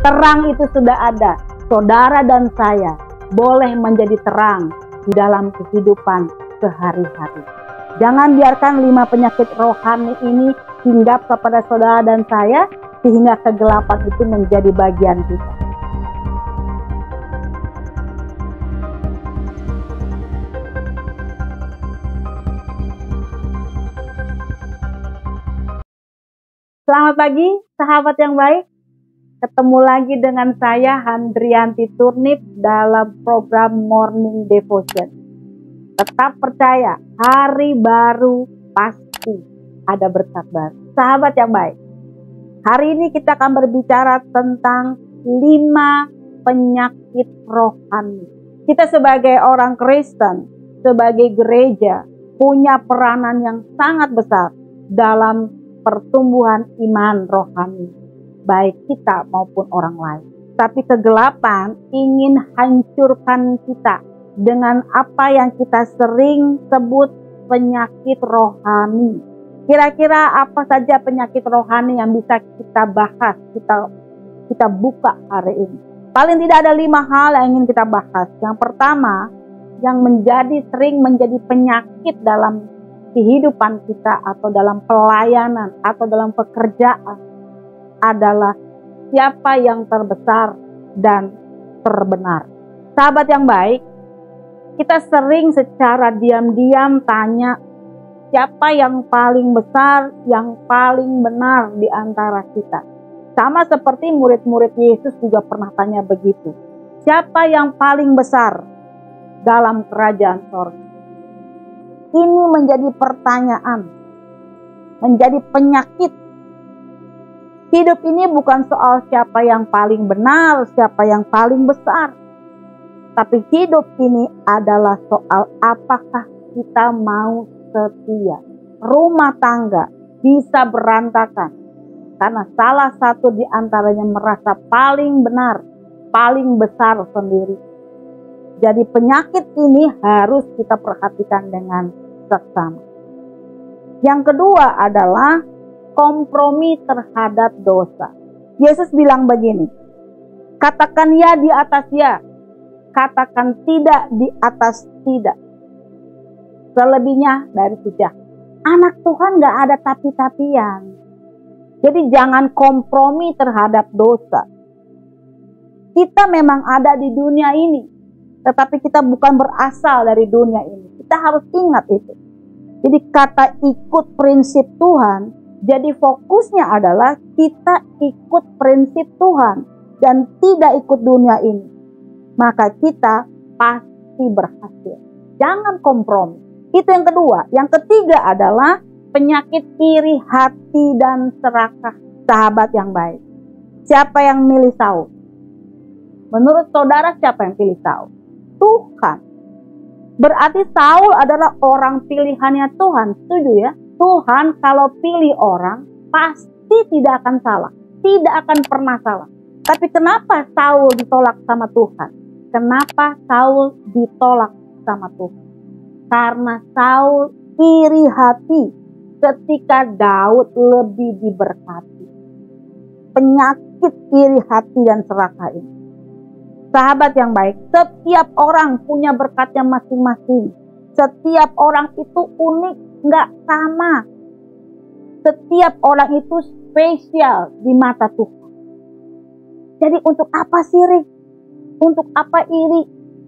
Terang itu sudah ada. Saudara dan saya boleh menjadi terang di dalam kehidupan sehari-hari. Jangan biarkan 5 penyakit rohani ini hinggap kepada saudara dan saya, sehingga kegelapan itu menjadi bagian kita. Selamat pagi, sahabat yang baik. Ketemu lagi dengan saya, Handrianti Turnip, dalam program Morning Devotion. Tetap percaya, hari baru pasti ada berkat baru. Sahabat yang baik, hari ini kita akan berbicara tentang 5 penyakit rohani. Kita sebagai orang Kristen, sebagai gereja, punya peranan yang sangat besar dalam pertumbuhan iman rohani, baik kita maupun orang lain. Tapi kegelapan ingin hancurkan kita dengan apa yang kita sering sebut penyakit rohani. Kira-kira apa saja penyakit rohani yang bisa kita bahas, kita buka hari ini? Paling tidak ada 5 hal yang ingin kita bahas. Yang pertama, yang sering menjadi penyakit dalam kehidupan kita atau dalam pelayanan atau dalam pekerjaan adalah siapa yang terbesar dan terbenar. Sahabat yang baik, kita sering secara diam-diam tanya siapa yang paling besar, yang paling benar di antara kita. Sama seperti murid-murid Yesus juga pernah tanya begitu. Siapa yang paling besar dalam kerajaan sorga? Ini menjadi pertanyaan, menjadi penyakit. Hidup ini bukan soal siapa yang paling benar, siapa yang paling besar. Tapi hidup ini adalah soal apakah kita mau setia. Rumah tangga bisa berantakan karena salah satu di antaranya merasa paling benar, paling besar sendiri. Jadi penyakit ini harus kita perhatikan dengan seksama. Yang kedua adalah kompromi terhadap dosa. Yesus bilang begini, katakan ya di atas ya, katakan tidak di atas tidak. Selebihnya dari sejak. Anak Tuhan gak ada tapi-tapian. Jadi jangan kompromi terhadap dosa. Kita memang ada di dunia ini, tetapi kita bukan berasal dari dunia ini. Kita harus ingat itu. Jadi kata ikut prinsip Tuhan, jadi fokusnya adalah kita ikut prinsip Tuhan dan tidak ikut dunia ini. Maka kita pasti berhasil. Jangan kompromi. Itu yang kedua. Yang ketiga adalah penyakit iri hati dan serakah. Sahabat yang baik, siapa yang milih Saul? Menurut saudara siapa yang pilih Saul? Tuhan. Berarti Saul adalah orang pilihannya Tuhan. Setuju ya? Tuhan kalau pilih orang pasti tidak akan salah. Tidak akan pernah salah. Tapi kenapa Saul ditolak sama Tuhan? Kenapa Saul ditolak sama Tuhan? Karena Saul iri hati ketika Daud lebih diberkati. Penyakit iri hati dan serakah ini. Sahabat yang baik, setiap orang punya berkatnya masing-masing. Setiap orang itu unik, nggak sama. Setiap orang itu spesial di mata Tuhan. Jadi untuk apa sirik? Untuk apa iri?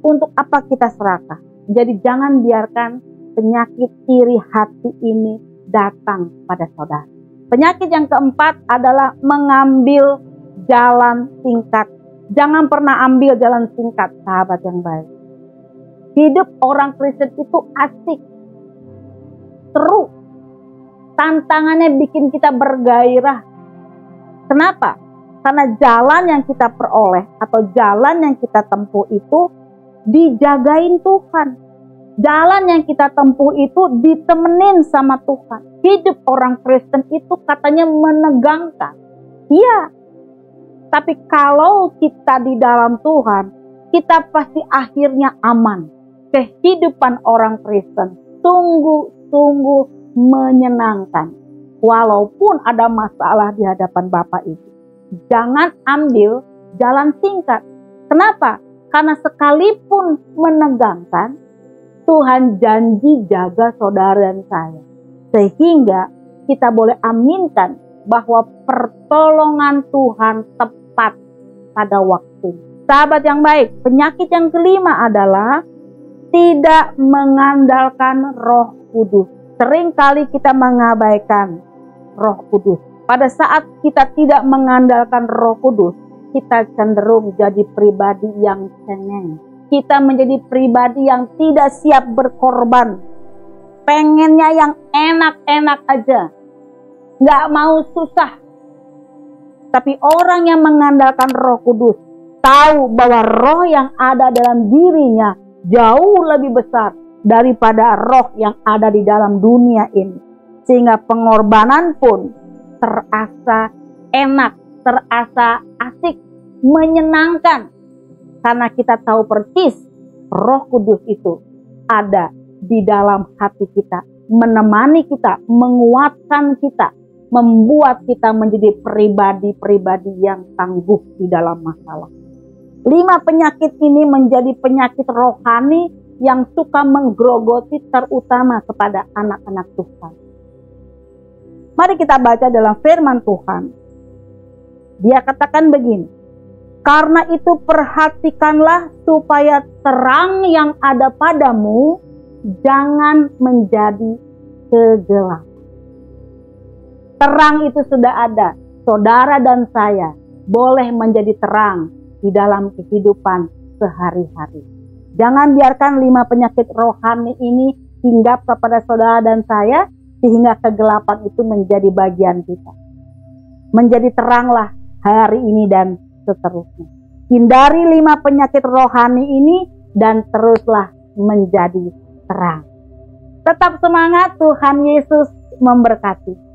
Untuk apa kita serakah? Jadi jangan biarkan penyakit iri hati ini datang pada saudara. Penyakit yang keempat adalah mengambil jalan singkat. Jangan pernah ambil jalan singkat, sahabat yang baik. Hidup orang Kristen itu asik, seru, tantangannya bikin kita bergairah. Kenapa? Karena jalan yang kita peroleh atau jalan yang kita tempuh itu dijagain Tuhan. Jalan yang kita tempuh itu ditemenin sama Tuhan. Hidup orang Kristen itu katanya menegangkan. Iya. Tapi kalau kita di dalam Tuhan, kita pasti akhirnya aman. Kehidupan orang Kristen sungguh-sungguh menyenangkan. Walaupun ada masalah di hadapan Bapa itu. Jangan ambil jalan singkat. Kenapa? Karena sekalipun menegangkan, Tuhan janji jaga saudara dan saya. Sehingga kita boleh aminkan bahwa pertolongan Tuhan tepat pada waktu. Sahabat yang baik, penyakit yang kelima adalah tidak mengandalkan Roh Kudus. Seringkali kita mengabaikan Roh Kudus. Pada saat kita tidak mengandalkan Roh Kudus, kita cenderung jadi pribadi yang cengeng. Kita menjadi pribadi yang tidak siap berkorban. Pengennya yang enak-enak aja. Nggak mau susah. Tapi orang yang mengandalkan Roh Kudus tahu bahwa roh yang ada dalam dirinya jauh lebih besar daripada roh yang ada di dalam dunia ini. Sehingga pengorbanan pun terasa enak, terasa asik, menyenangkan. Karena kita tahu persis Roh Kudus itu ada di dalam hati kita, menemani kita, menguatkan kita, membuat kita menjadi pribadi-pribadi yang tangguh di dalam masalah. 5 penyakit ini menjadi penyakit rohani yang suka menggerogoti terutama kepada anak-anak Tuhan. Mari kita baca dalam firman Tuhan. Dia katakan begini, karena itu perhatikanlah supaya terang yang ada padamu jangan menjadi kegelapan. Terang itu sudah ada. Saudara dan saya boleh menjadi terang di dalam kehidupan sehari-hari. Jangan biarkan 5 penyakit rohani ini hinggap kepada saudara dan saya, sehingga kegelapan itu menjadi bagian kita. Menjadi teranglah hari ini dan seterusnya. Hindari 5 penyakit rohani ini dan teruslah menjadi terang. Tetap semangat, Tuhan Yesus memberkati.